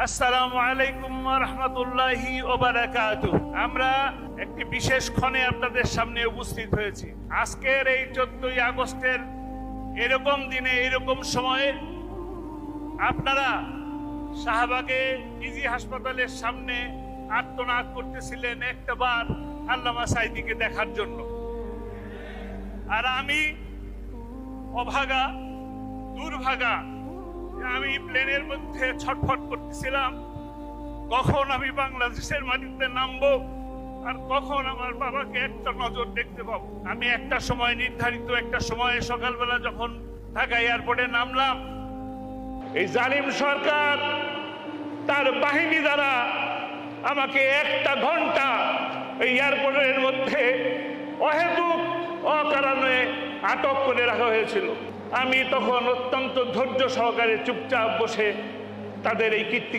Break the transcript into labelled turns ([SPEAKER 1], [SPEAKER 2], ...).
[SPEAKER 1] আসসালামু আলাইকুম ওয়া রাহমাতুল্লাহি ওয়া বারাকাতুহু। আমরা একটি বিশেষ ক্ষণে আপনাদের সামনে উপস্থিত হয়েছি। আজকের এই 14ই আগস্টের এরকম দিনে এরকম সময়ে আপনারা শাহবাগে ইজি হাসপাতালের সামনে আর্তনাদ করতেছিলেন একটাবার আল্লামা সাঈদীকে দেখার জন্য। আর আমি অভাগা দুর্ভাগা, আমি প্লেনের মধ্যে ছটফট করতেছিলাম কখন আমি বাংলাদেশের মাটিতে নামবো আর কখন আমার বাবাকে একটা নজর দেখতে পাবো। আমি একটা সময় নির্ধারিত একটা সময়ে সকালবেলা যখন ঢাকা এয়ারপোর্টে নামলাম, এই জালিম সরকার তার বাহিনী দ্বারা আমাকে একটা ঘন্টা এই এয়ারপোর্টের মধ্যে অহেতুক অকারণে আটক করে রাখা হয়েছিল। আমি তখন অত্যন্ত ধৈর্য সহকারে চুপচাপ বসে তাদের এই কীর্তি